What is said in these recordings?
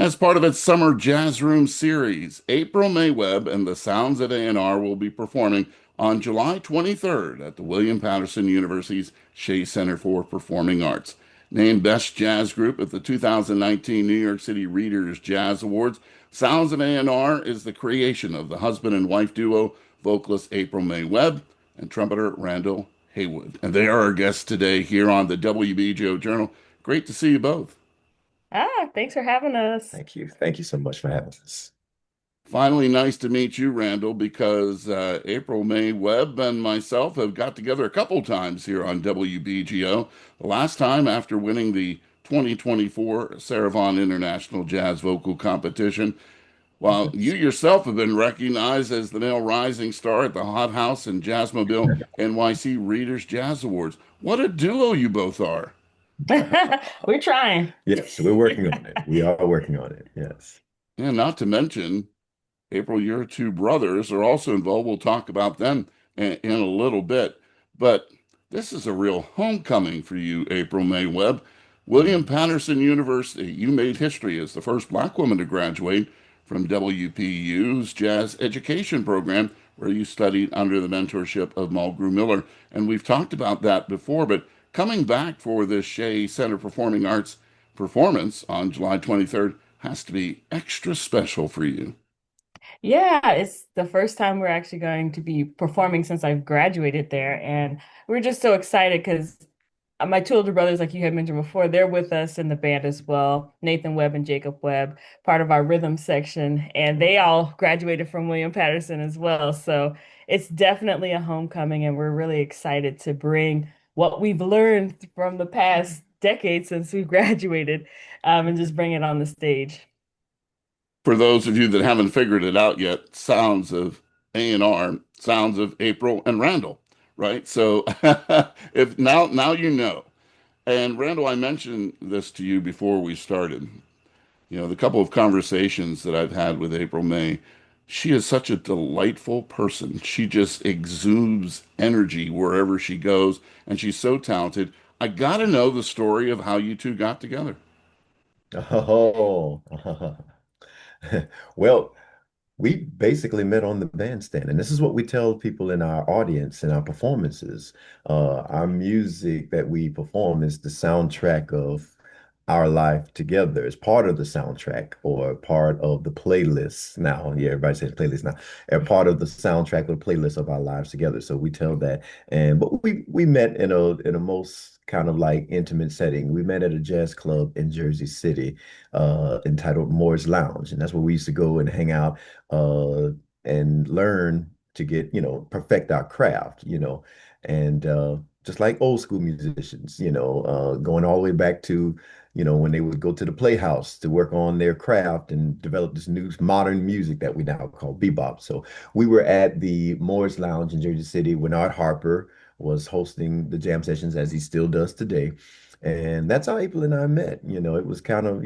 As part of its summer jazz room series, April May Webb and the Sounds of A&R will be performing on July 23rd at the William Patterson University's Shea Center for Performing Arts. Named Best Jazz Group at the 2019 New York City Readers Jazz Awards, Sounds of A&R is the creation of the husband and wife duo, vocalist April May Webb and trumpeter Randall Haywood. And they are our guests today here on the WBGO Journal. Great to see you both. Thanks for having us. Thank you. Thank you so much for having us. Finally, nice to meet you, Randall, because April May Webb and myself have got together a couple times here on WBGO. The last time after winning the 2024 Sarah Vaughan International Jazz Vocal Competition, while you Yes. yourself have been recognized as the male rising star at the Hot House and Jazzmobile NYC Readers Jazz Awards. What a duo you both are. We're trying. Yes, we're working on it. We are working on it. Yes. And not to mention, April, your two brothers are also involved. We'll talk about them in a little bit. But this is a real homecoming for you, April May Webb. William Mhm. Patterson University, you made history as the first black woman to graduate from WPU's jazz education program, where you studied under the mentorship of Mulgrew Miller. And we've talked about that before, but coming back for this Shea Center Performing Arts performance on July 23rd has to be extra special for you. Yeah, it's the first time we're actually going to be performing since I've graduated there. And we're just so excited because my two older brothers, like you had mentioned before, they're with us in the band as well. Nathan Webb and Jacob Webb, part of our rhythm section. And they all graduated from William Patterson as well. So it's definitely a homecoming. And we're really excited to bring what we've learned from the past decade since we graduated, and just bring it on the stage. For those of you that haven't figured it out yet, sounds of A&R, sounds of April and Randall, right? So if now you know. And Randall, I mentioned this to you before we started. You know, the couple of conversations that I've had with April May, she is such a delightful person. She just exudes energy wherever she goes, and she's so talented. I got to know the story of how you two got together. Oh, well, we basically met on the bandstand, and this is what we tell people in our audience in our performances. Our music that we perform is the soundtrack of our life together. It's part of the soundtrack or part of the playlist now. Yeah, everybody says playlist now. A part of the soundtrack or playlist of our lives together. So we tell that. And but we met in a most kind of like intimate setting. We met at a jazz club in Jersey City, entitled Moore's Lounge. And that's where we used to go and hang out uh and learn to get, perfect our craft, and just like old school musicians, going all the way back to when they would go to the playhouse to work on their craft and develop this new modern music that we now call bebop. So we were at the Moore's Lounge in Jersey City when Art Harper was hosting the jam sessions as he still does today. And that's how April and I met. It was kind of,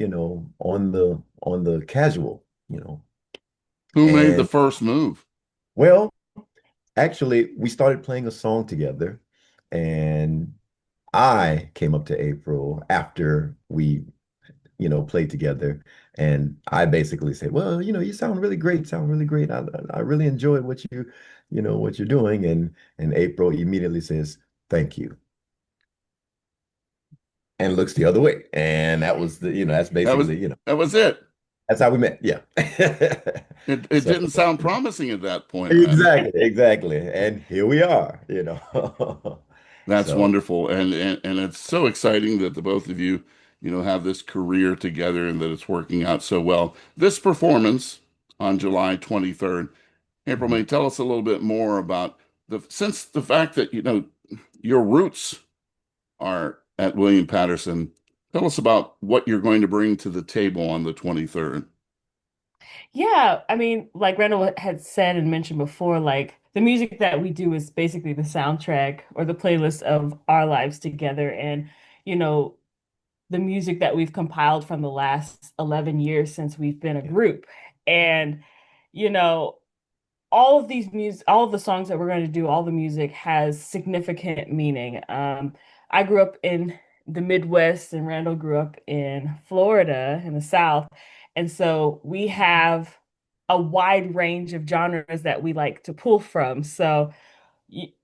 on the casual, Who made the and first move? well, actually, we started playing a song together, and I came up to April after we, played together, and I basically said, "Well, you sound really great. Sound really great. I really enjoy what you're doing." And April immediately says, "Thank you," and looks the other way. And that was that's That was basically, that was it. that's how we met. Yeah. It So didn't sound promising at that point, Randall. exactly, exactly. And here we are. That's So. wonderful, and it's so exciting that the both of you, have this career together and that it's working out so well. This performance on July 23rd, April, may Mhm. tell us a little bit more about since the fact that your roots are at William Patterson. Tell us about what you're going to bring to the table on the 23rd. Yeah, I mean, like Randall had said and mentioned before, like the music that we do is basically the soundtrack or the playlist of our lives together. And, you know, the music that we've compiled from the last 11 years since we've been a Yeah. group. And, you know, all of these music, all of the songs that we're going to do, all the music has significant meaning. I grew up in the Midwest and Randall grew up in Florida in the South. And so we have a wide range of genres that we like to pull from. So y-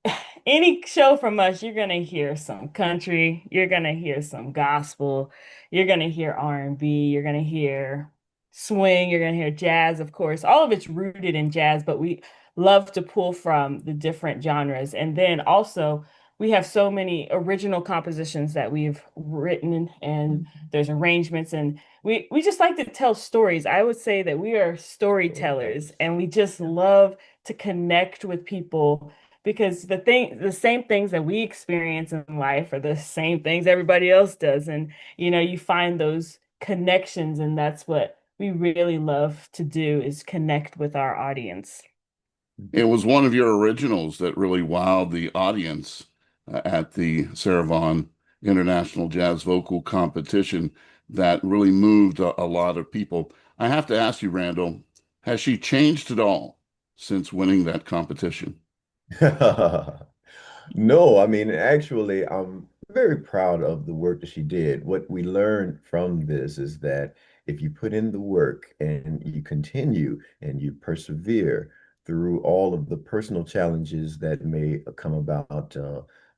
any show from us, you're gonna hear some country, you're gonna hear some gospel, you're gonna hear R&B, you're gonna hear swing, you're gonna hear jazz, of course. All of it's rooted in jazz, but we love to pull from the different genres. And then also we have so many original compositions that we've written, and there's arrangements, and we just like to tell stories. I would say that we are storytellers, and we just love to connect with people because the same things that we experience in life are the same things everybody else does. And you find those connections, and that's what we really love to do, is connect with our audience. It was one of your originals that really wowed the audience at the Sarah Vaughan International Jazz Vocal Competition that really moved a lot of people. I have to ask you, Randall, has she changed at all since winning that competition? No, I mean, actually, I'm very proud of the work that she did. What we learned from this is that if you put in the work and you continue and you persevere through all of the personal challenges that may come about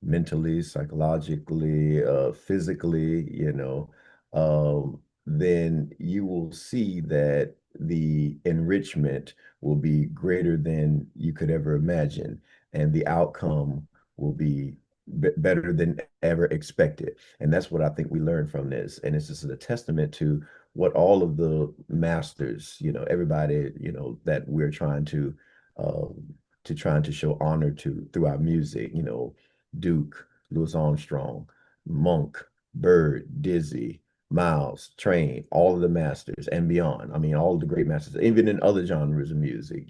mentally, psychologically, physically, then you will see that the enrichment will be greater than you could ever imagine, and the outcome will be better than ever expected. And that's what I think we learned from this. And it's just a testament to what all of the masters, everybody, that we're trying to show honor to through our music, Duke, Louis Armstrong, Monk, Bird, Dizzy, Miles, Train, all of the masters and beyond. I mean, all of the great masters, even in other genres of music,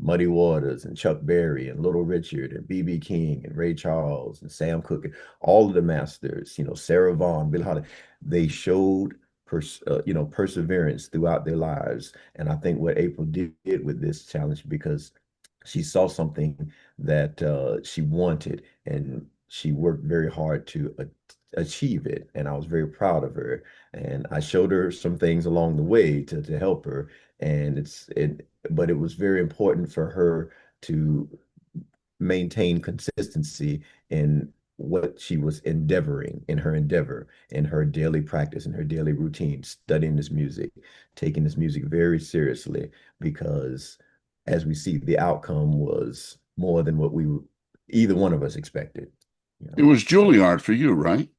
Muddy Waters and Chuck Berry and Little Richard and B.B. King and Ray Charles and Sam Cooke, all of the masters, Sarah Vaughan, Bill Holiday, they showed perseverance throughout their lives. And I think what April did with this challenge, because she saw something that she wanted, and she worked very hard to achieve it. And I was very proud of her. And I showed her some things along the way to help her. And but it was very important for her to maintain consistency in what she was endeavoring in her daily practice, in her daily routine, studying this music, taking this music very seriously, because as we see, the outcome was more than what either one of us expected, you It know. was Juilliard for you, right?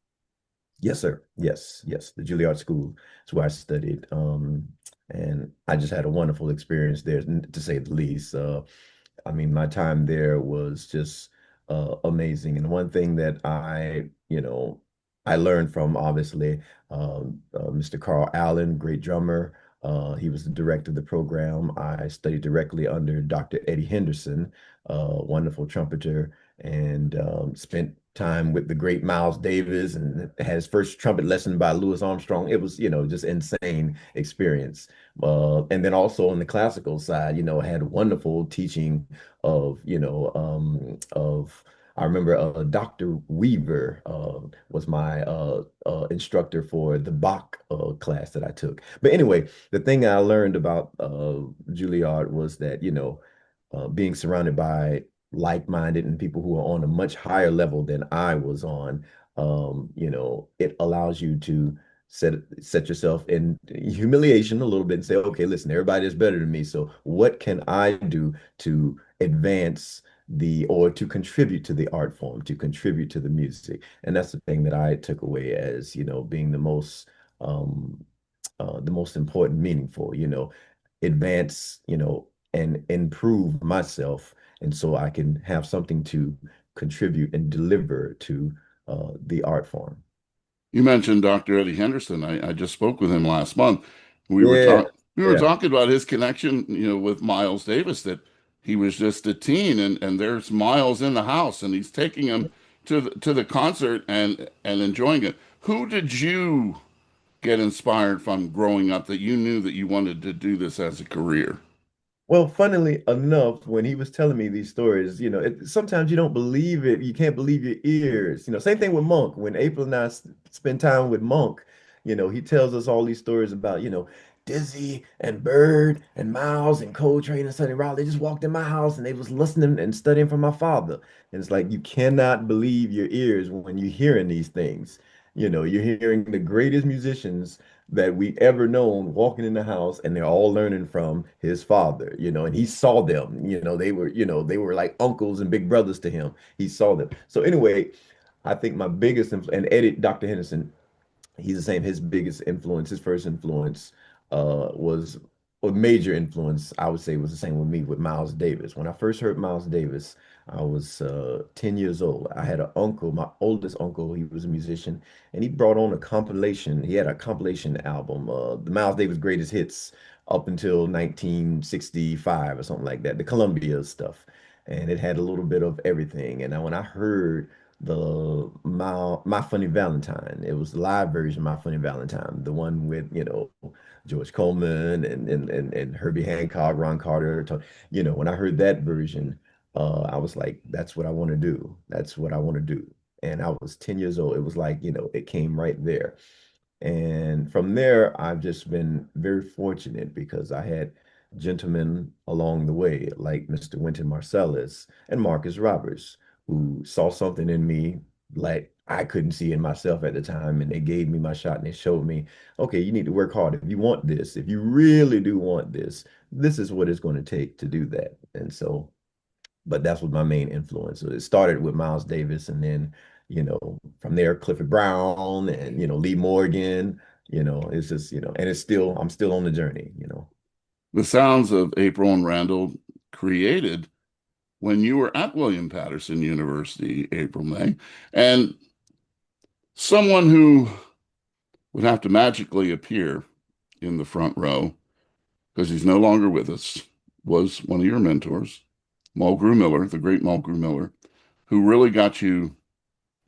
Yes, sir. Yes, yes. The Juilliard School is where I studied. And I just had a wonderful experience there, to say the least. I mean, my time there was just amazing. And one thing that I learned from, obviously, Mr. Carl Allen, great drummer. He was the director of the program. I studied directly under Dr. Eddie Henderson, wonderful trumpeter, and spent time with the great Miles Davis, and had his first trumpet lesson by Louis Armstrong. It was, just insane experience. And then also on the classical side, had wonderful teaching of I remember Dr. Weaver was my instructor for the Bach class that I took. But anyway, the thing I learned about Juilliard was that, being surrounded by like-minded and people who are on a much higher level than I was on, it allows you to set yourself in humiliation a little bit and say, okay, listen, everybody is better than me. So what can I do to advance or to contribute to the art form, to contribute to the music? And that's the thing that I took away as, being um, the most important, meaningful, advance, and improve myself. And so I can have something to contribute and deliver to the art form. You mentioned Dr. Eddie Henderson. I just spoke with him last month. Yeah, We were yeah. talking about his connection, with Miles Davis, that he was just a teen, and there's Miles in the house and he's taking him to the concert and enjoying it. Who did you get inspired from growing up that you knew that you wanted to do this as a career? Well, funnily enough, when he was telling me these stories, sometimes you don't believe it. You can't believe your ears. Same thing with Monk. When April and I spend time with Monk, He tells us all these stories about, Dizzy and Bird and Miles and Coltrane and Sonny Rollins. They just walked in my house and they was listening and studying from my father. And it's like you cannot believe your ears when you're hearing these things. You're hearing the greatest musicians that we ever known walking in the house, and they're all learning from his father, and he saw them, they were like uncles and big brothers to him. He saw them. So anyway, I think my biggest and Eddie, Dr. Henderson, he's the same. His biggest influence, his first influence, was a major influence, I would say, was the same with me with Miles Davis. When I first heard Miles Davis, I was 10 years old. I had an uncle, my oldest uncle, he was a musician, and he brought on a compilation. He had a compilation album, the Miles Davis Greatest Hits up until 1965 or something like that, the Columbia stuff. And it had a little bit of everything. And when I heard My Funny Valentine. It was the live version of My Funny Valentine, the one with, George Coleman and Herbie Hancock, Ron Carter. When I heard that version, I was like, that's what I want to do. That's what I want to do. And I was 10 years old. It was like, it came right there. And from there, I've just been very fortunate because I had gentlemen along the way, like Mr. Wynton Marsalis and Marcus Roberts, who saw something in me like I couldn't see in myself at the time. And they gave me my shot and they showed me, okay, you need to work hard. If you want this, if you really do want this is what it's going to take to do that. And so but that's what my main influence. So it started with Miles Davis, and then, from there, Clifford Brown and, Lee Morgan, it's just, and I'm still on the journey. The sounds of April and Randall created when you were at William Patterson University, April, May, and someone who would have to magically appear in the front row because he's no longer with us was one of your mentors, Mulgrew Miller, the great Mulgrew Miller, who really got you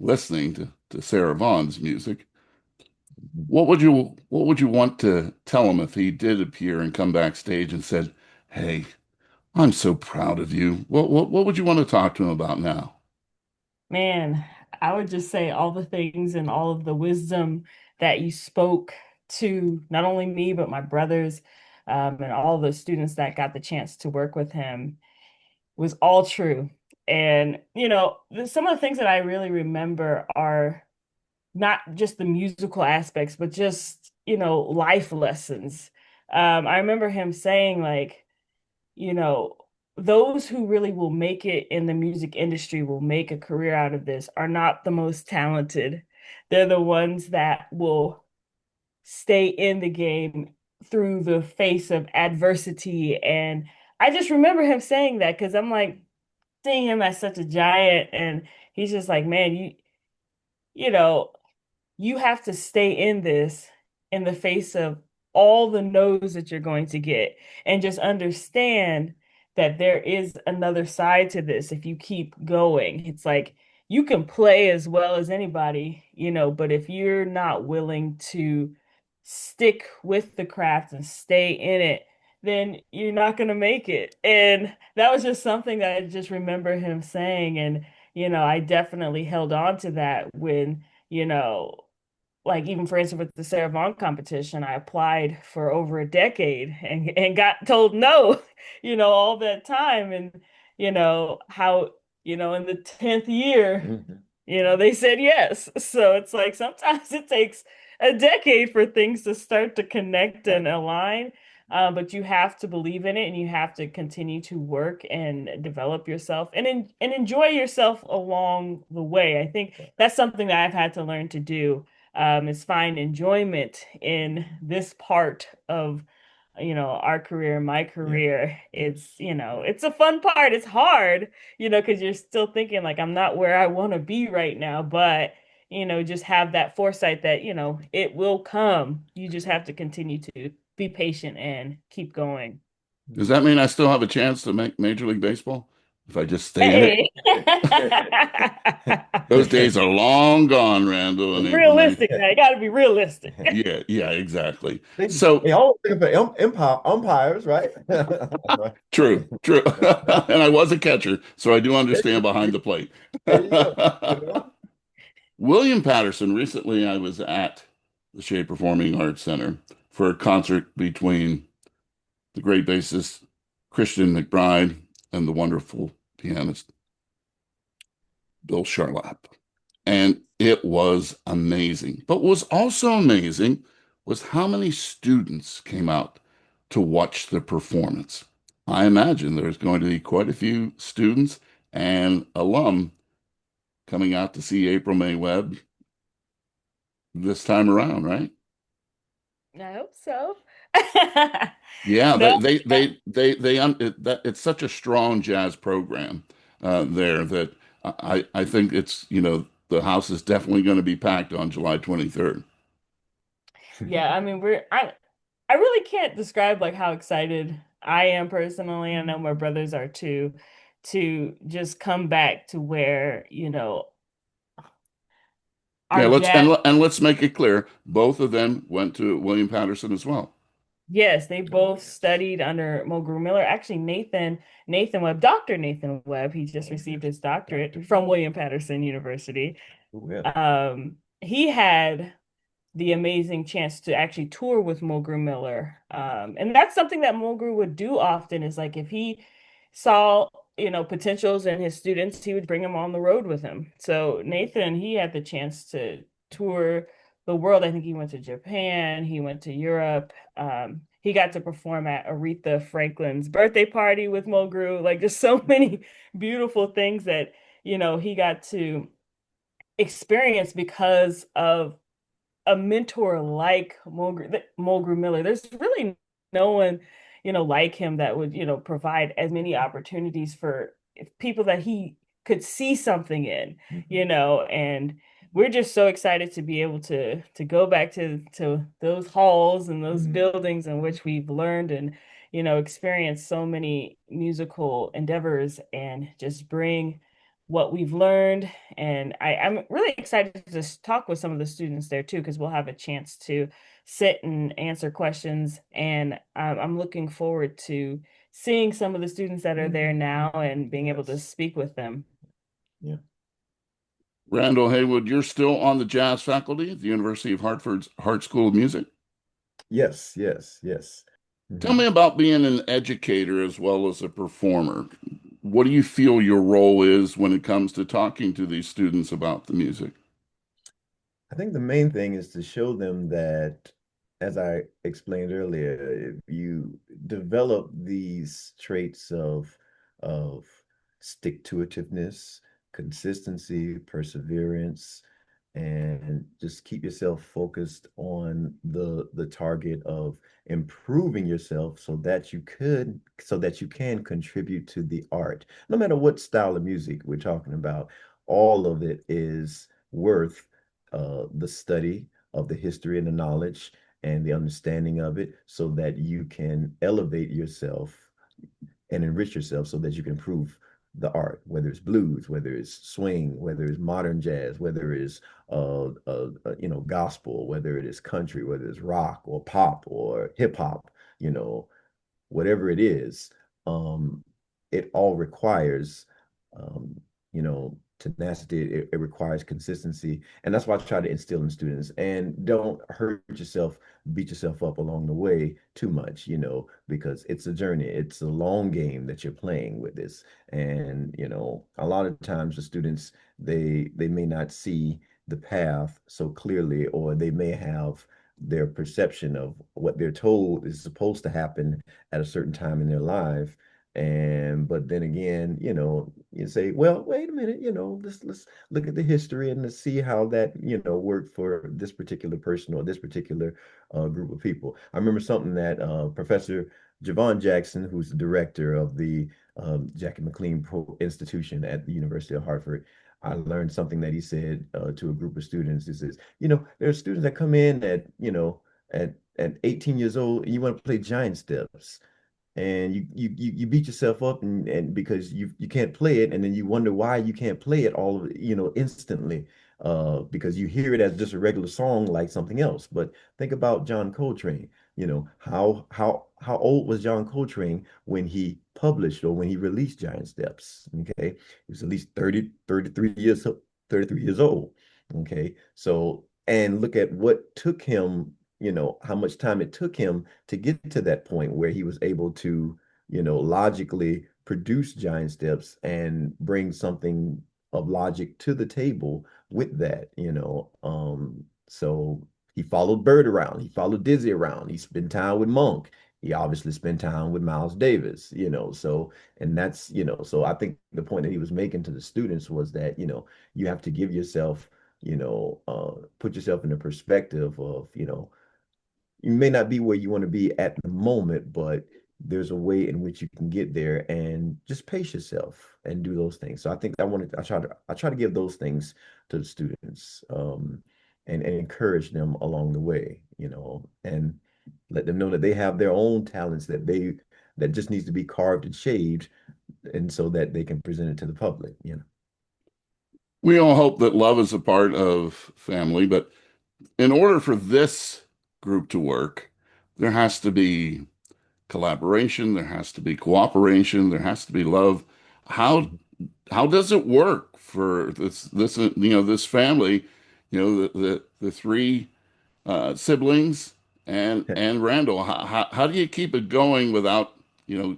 listening to Sarah Vaughan's music. What would you want to tell him if he did appear and come backstage and said, "Hey, I'm so proud of you." What would you want to talk to him about now? Man, I would just say all the things and all of the wisdom that you spoke to not only me, but my brothers, and all the students that got the chance to work with him was all true. And, some of the things that I really remember are not just the musical aspects, but just, life lessons. I remember him saying, like, you know, those who really will make it in the music industry, will make a career out of this, are not the most talented. They're the ones that will stay in the game through the face of adversity. And I just remember him saying that because I'm like seeing him as such a giant, and he's just like, man, you know, you have to stay in this in the face of all the no's that you're going to get, and just understand that there is another side to this if you keep going. It's like you can play as well as anybody, but if you're not willing to stick with the craft and stay in it, then you're not going to make it. And that was just something that I just remember him saying. And, I definitely held on to that when, like even for instance with the Sarah Vaughan competition, I applied for over a decade and got told no, all that time. And how, in the 10th year, Mhm. they said yes. So it's like sometimes it takes a decade for things to start to connect and align. But you have to believe in it, and you have to continue to work and develop yourself and enjoy yourself along the way. I think that's something that I've had to learn to do, is find enjoyment in this part of our career, my Yeah. career. It's a fun part. It's hard, because you're still thinking like I'm not where I want to be right now, but just have that foresight that it will come. You just have to continue to be patient and keep going. Does that mean I still have a chance to make Major League Baseball if I just stay in it? Hey. Those days are long gone, Randall and April May. Realistic now. You got to be realistic. Yeah, yeah, exactly. They So all looking for umpires, right? Right. true, true. And I was a catcher, so I do understand behind the plate. There you go. You know? William Patterson, recently I was at the Shea Performing Arts Center for a concert between the great bassist Christian McBride and the wonderful pianist Bill Charlap. And it was amazing. But what was also amazing was how many students came out to watch the performance. I imagine there's going to be quite a few students and alum coming out to see April May Webb this time around, right? I hope so. Yeah, No, it's such a strong jazz program there that I think the house is definitely going to be packed on July 23rd. yeah, I mean I really can't describe like how excited I am personally. I know my brothers are too, to just come back to where, Yeah, our jazz. let's make it clear, both of them went to William Patterson as well. Yes, they both studied under Mulgrew Miller. Actually, Nathan Webb, Dr. Nathan Webb, he just received his doctorate from William Patterson University. Oh, yeah. He had the amazing chance to actually tour with Mulgrew Miller. And that's something that Mulgrew would do often is like if he saw, potentials in his students, he would bring them on the road with him. So Nathan, he had the chance to tour the world. I think he went to Japan, he went to Europe. He got to perform at Aretha Franklin's birthday party with Mulgrew, like just so many beautiful things that, he got to experience because of a mentor like Mulgrew Miller. There's really no one, like him that would, provide as many opportunities for people that he could see something in, and we're just so excited to be able to go back to those halls and those buildings in which we've learned and, experienced so many musical endeavors and just bring what we've learned. And I'm really excited to talk with some of the students there too, because we'll have a chance to sit and answer questions. And I'm looking forward to seeing some of the students that are there now and being able to speak with them. Yeah. Randall Haywood, you're still on the jazz faculty at the University of Hartford's Hart School of Music. Yes, yes, yes. Tell Mhm. me about being an educator as well as a performer. What do you feel your role is when it comes to talking to these students about the music? I think the main thing is to show them that, as I explained earlier, if you develop these traits of stick-to-itiveness, consistency, perseverance, and just keep yourself focused on the target of improving yourself so that you can contribute to the art. No matter what style of music we're talking about, all of it is worth the study of the history and the knowledge and the understanding of it so that you can elevate yourself and enrich yourself so that you can improve the art, whether it's blues, whether it's swing, whether it's modern jazz, whether it's gospel, whether it is country, whether it's rock or pop or hip hop, you know, whatever it is, um, it all requires, tenacity. It requires consistency. And that's why I try to instill in students. And don't hurt yourself, beat yourself up along the way too much, because it's a journey. It's a long game that you're playing with this. And, a lot of times the students, they may not see the path so clearly, or they may have their perception of what they're told is supposed to happen at a certain time in their life. And but then again, you say, well, wait a minute, let's look at the history and let's see how that, worked for this particular person or this particular group of people. I remember something that Professor Javon Jackson, who's the director of the Jackie McLean Institution at the University of Hartford, I learned something that he said to a group of students. He says, there are students that come in at 18 years old and you want to play giant steps and you beat yourself up and because you can't play it and then you wonder why you can't play it all of instantly because you hear it as just a regular song like something else. But think about John Coltrane. How old was John Coltrane when he published or when he released Giant Steps? Okay, he was at least 33 years old. Okay, so and look at what took him, how much time it took him to get to that point where he was able to, logically produce giant steps and bring something of logic to the table with that. So he followed Bird around, he followed Dizzy around, he spent time with Monk. He obviously spent time with Miles Davis. So, and so I think the point that he was making to the students was that, you have to give yourself, put yourself in the perspective of, you may not be where you want to be at the moment, but there's a way in which you can get there, and just pace yourself and do those things. So I think I try to give those things to the students, and encourage them along the way, and let them know that they have their own talents that just needs to be carved and shaved, and so that they can present it to the public. We all hope that love is a part of family, but in order for this group to work, there has to be collaboration, there has to be cooperation, there has to be love. How how does it work for this family, the three siblings and Randall? How do you keep it going without, you know,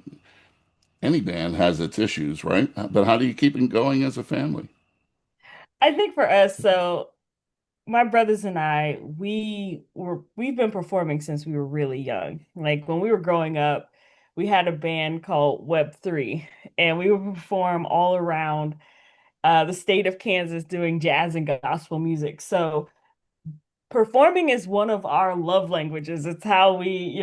any band has its issues, right? But how do you keep it going as a family? I think for us, so my brothers and I, we've been performing since we were really young. Like when we were growing up, we had a band called Webb 3, and we would perform all around the state of Kansas doing jazz and gospel music. So performing is one of our love languages. It's how we,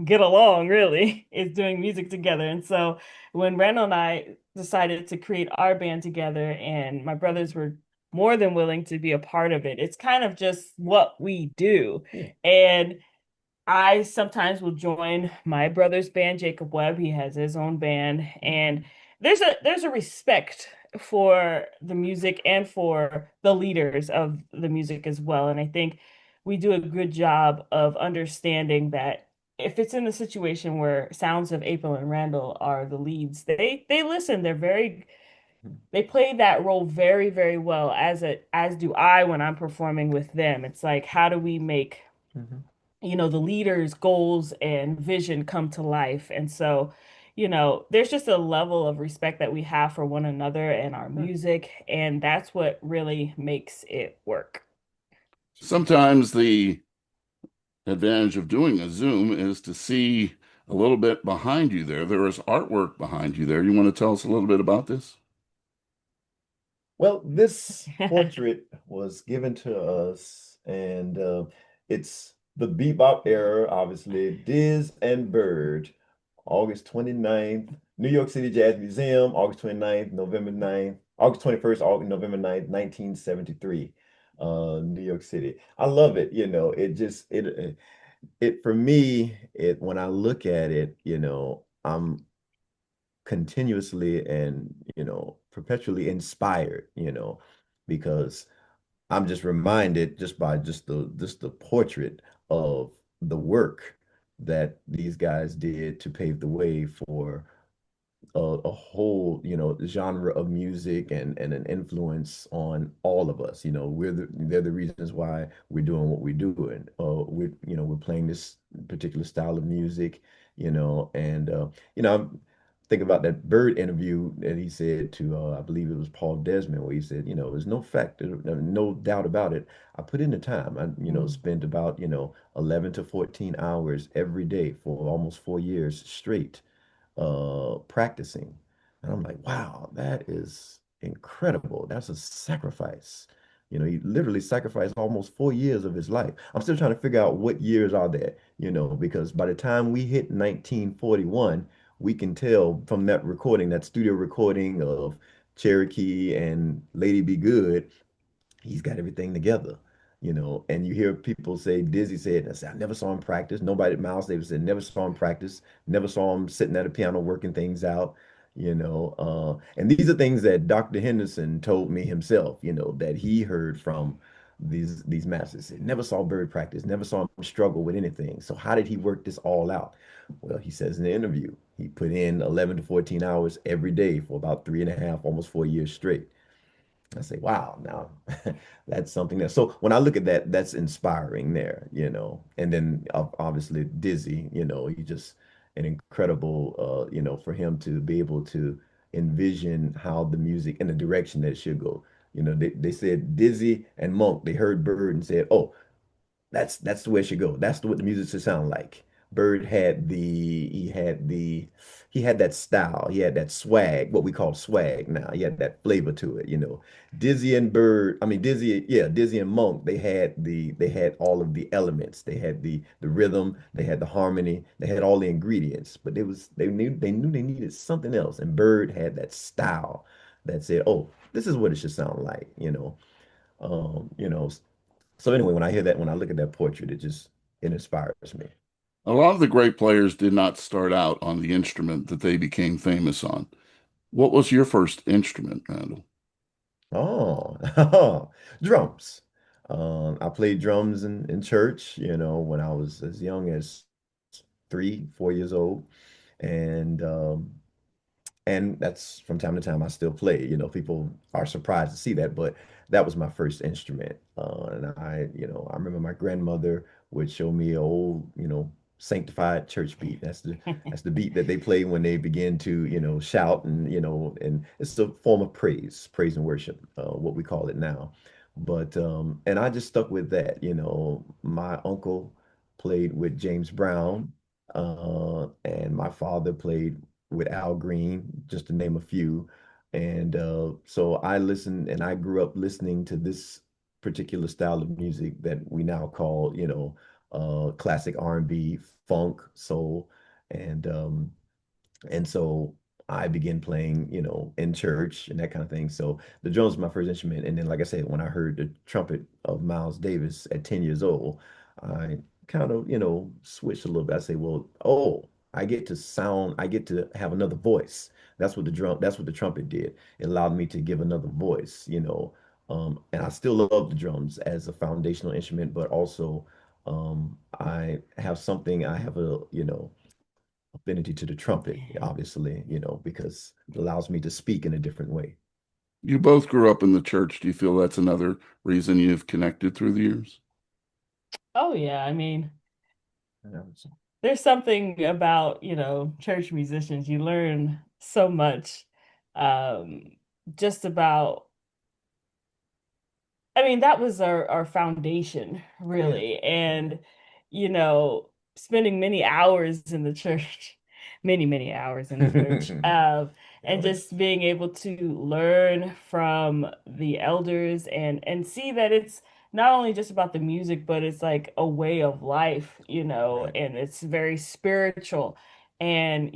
get along really, is doing music together. And so when Randall and I decided to create our band together, and my brothers were more than willing to be a part of it, it's kind of just what we do. Yeah. And I sometimes will join my brother's band, Jacob Webb. He has his own band, and there's a respect for the music and for the leaders of the music as well. And I think we do a good job of understanding that if it's in the situation where Sounds of April and Randall are the leads, they listen. They play that role very, very well, as do I when I'm performing with them. It's like, how do we make Mhm. the leader's goals and vision come to life? And so, there's just a level of respect that we have for one another and our music, and that's what really makes it work. Sometimes the advantage of doing a Zoom is to see a little bit behind you there. There is artwork behind you there. You want to tell us a little bit about this? Well, this portrait was given to us, and it's the bebop era, obviously. Diz and Bird, August 29th, New York City Jazz Museum, August 29th, November 9th, August 21st, August, November 9th, 1973, New York City. I love it, it for me, when I look at it, I'm continuously and perpetually inspired, because I'm just reminded just by just the portrait of the work that these guys did to pave the way for a whole, genre of music and an influence on all of us. They're the reasons why we're doing what we're doing. We're playing this particular style of music, and I'm thinking about that Bird interview that he said to, I believe it was Paul Desmond, where he said, there's no fact, no doubt about it. I put in the time. I, Mm. spent about, 11 to 14 hours every day for almost 4 years straight practicing. And I'm like, wow, that is incredible. That's a sacrifice. He literally sacrificed almost 4 years of his life. I'm still trying to figure out what years are there, because by the time we hit 1941, we can tell from that recording, that studio recording of Cherokee and Lady Be Good, he's got everything together. And you hear people say, Dizzy said, I never saw him practice. Nobody, Miles Davis said, never saw him practice, never saw him sitting at a piano working things out. And these are things that Dr. Henderson told me himself, that he heard from these masters. He never saw Bird practice, never saw him struggle with anything. So how did he work this all out? Well, he says in the interview, he put in 11 to 14 hours every day for about 3.5, almost 4 years straight. I say, wow, now that's something that. So when I look at that, that's inspiring there, you know. And then obviously Dizzy, you know, he just an incredible, you know, for him to be able to envision how the music and the direction that it should go. You know, they said Dizzy and Monk, they heard Bird and said, oh, that's the way it should go. That's what the music should sound like. Bird had he had that style. He had that swag, what we call swag now. He had that flavor to it, you know. Dizzy and Bird, I mean Dizzy, yeah, Dizzy and Monk, they had all of the elements. They had the rhythm, they had the harmony, they had all the ingredients, but they knew they needed something else. And Bird had that style that said, "Oh, this is what it should sound like," you know. You know, so anyway, when I hear that, when I look at that portrait, it inspires me. A lot of the great players did not start out on the instrument that they became famous on. What was your first instrument, Randall? Oh, drums. I played drums in church, you know, when I was as young as 3, 4 years old, and that's from time to time I still play. You know, people are surprised to see that, but that was my first instrument. And you know, I remember my grandmother would show me an old, you know, sanctified church beat. That's the beat that they play when they begin to, you know, shout and you know, and it's a form of praise, praise and worship, what we call it now. But and I just stuck with that. You know, my uncle played with James Brown, and my father played with Al Green, just to name a few. And so I listened and I grew up listening to this particular style of music that we now call, you know, classic R&B, funk, soul. And so I began playing, you know, in church and that kind of thing. So the drums was my first instrument. And then, like I said, when I heard the trumpet of Miles Davis at 10 years old, I kind of, you know, switched a little bit. I say, well, oh, I get to have another voice. That's what the trumpet did. It allowed me to give another voice, you know. And I still love the drums as a foundational instrument, but also I have a, you know, affinity to the trumpet, obviously, you know, because it allows me to speak in a different way. You both grew up in the church. Do you feel that's another reason you've connected through the years? Oh yeah, I mean, Um, there's something about, church musicians. You learn so much um just about I mean, that was our foundation, Yeah. really. And, you know, spending many hours in the church, many hours in the church, and Yeah. just being able to learn from the elders and see that it's not only just about the music, but it's like a way of life, Right. and it's very spiritual. And,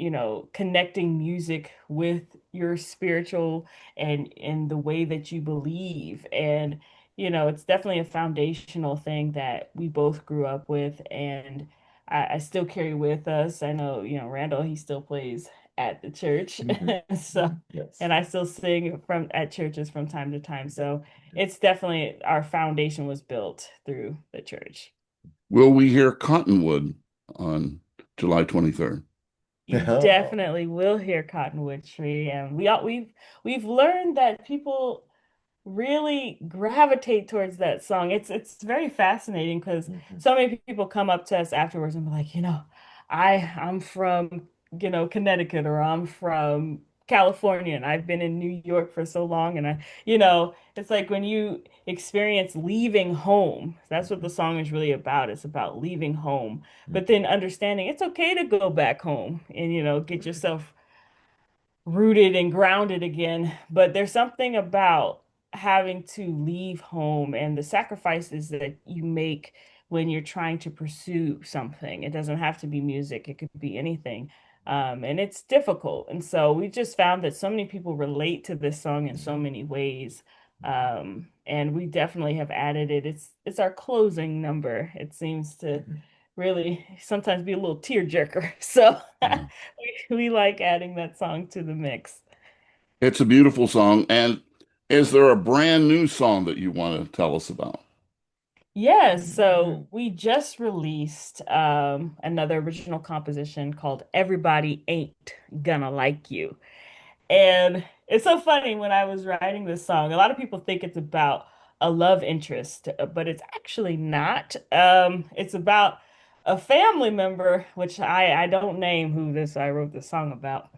connecting music with your spiritual and the way that you believe. And it's definitely a foundational thing that we both grew up with, and I still carry with us. I know, Randall, he still plays at the church, Hmm. so, Yes. and I still sing from at churches from time to time. So it's definitely our foundation was built through the church. Will we hear Cottonwood on July 23rd? You definitely will hear Cottonwood Tree, and we've learned that people really gravitate towards that song. It's very fascinating because Mhm. so many people come up to us afterwards and be like, I'm from, Connecticut, or I'm from California and I've been in New York for so long, and it's like when you experience leaving home, that's what the Mhm. song is really about. It's about leaving home, but Mhm. then understanding it's okay to go back home and get yourself rooted and grounded again. But there's something about having to leave home and the sacrifices that you make when you're trying to pursue something. It doesn't have to be music, it could be anything. And it's difficult. And so we just found that so many people relate to this song in so many ways. And we definitely have added it. It's our closing number. It seems to Mhm. really sometimes be a little tear jerker. So Yeah. we like adding that song to the mix. It's a beautiful song. And is there a brand new song that you want to tell us about? Yes, so we just released another original composition called Everybody Ain't Gonna Like You. And it's so funny when I was writing this song, a lot of people think it's about a love interest, but it's actually not. It's about a family member, which I don't name who this I wrote this song about.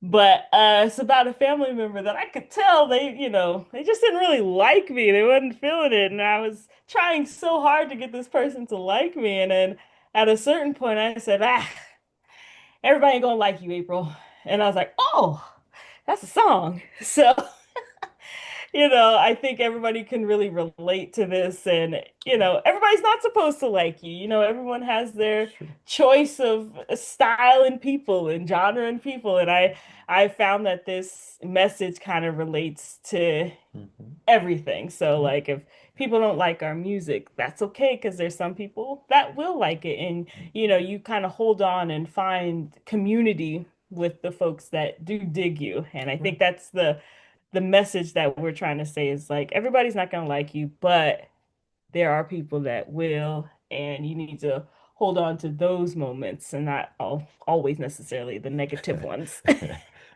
But it's about a family member that I could tell they just didn't really like me. They wasn't feeling it. And I was trying so hard to get this person to like me. And then at a certain point I said, everybody ain't gonna like you, April. And I was like, oh, that's a song. So, I think everybody can really relate to this. And, everybody's not supposed to like you. Everyone has their Sure. choice of style and people and genre and people. And I found that this message kind of relates to Hmm. everything. So, Yeah. like, if people don't like our music, that's okay because there's some people that will like it. And, you kind of hold on and find community with the folks that do dig you. And I Right. think that's the message that we're trying to say is like everybody's not going to like you, but there are people that will, and you need to hold on to those moments and not always necessarily the negative ones.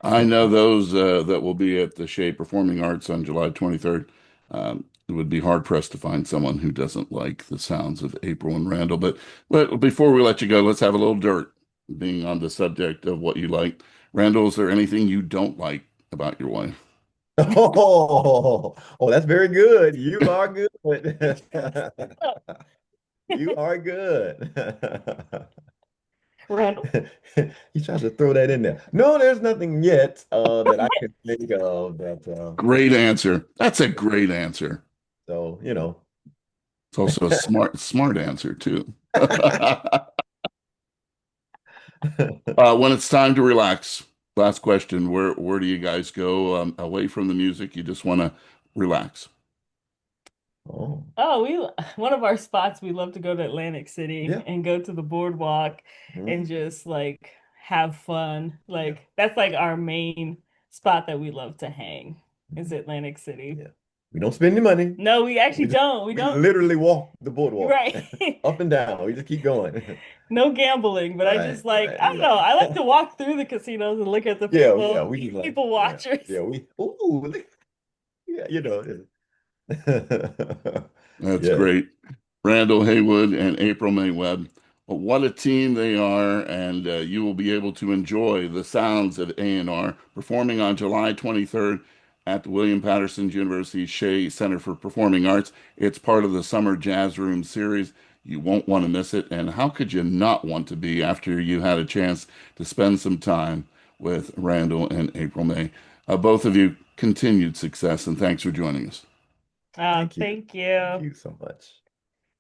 I know those that will be at the Shea Performing Arts on July 23rd. It would be hard pressed to find someone who doesn't like the sounds of April and Randall. But before we let you go, let's have a little dirt, being on the subject of what you like. Randall, is there anything you don't like about your wife? Oh, that's very good. You are good. You are good. Randall. He tries to throw that in there. No, there's nothing yet that I can think of that Great answer. That's a great answer. so. It's also a smart answer too. When it's time to relax, last question, where do you guys go away from the music? You just want to relax. Oh, Oh, one of our spots we love to go to Atlantic City yeah. and go to the boardwalk and Mhm. just like have fun. Yeah. Like that's like our main spot that we love to hang is Mhm. Atlantic City. Yeah. We don't spend any money. No, we actually We just don't. We we don't. literally walk the boardwalk Right. up and down. We just keep going. No gambling, but I Right, just like right, I don't know. I like to exactly. walk through the casinos and look at the Yeah, yeah, people, we just like, people yeah, watchers. yeah, yeah, That's Yes. great. Randall Haywood and April May Webb. Well, what a team they are, and you will be able to enjoy the sounds of A&R performing on July 23rd at the William Patterson University Shea Center for Performing Arts. It's part of the Summer Jazz Room series. You won't want to miss it, and how could you not want to be after you had a chance to spend some time with Randall and April May? Both of you, continued success, and thanks for joining us. Thank you. Thank Thank you. you so much.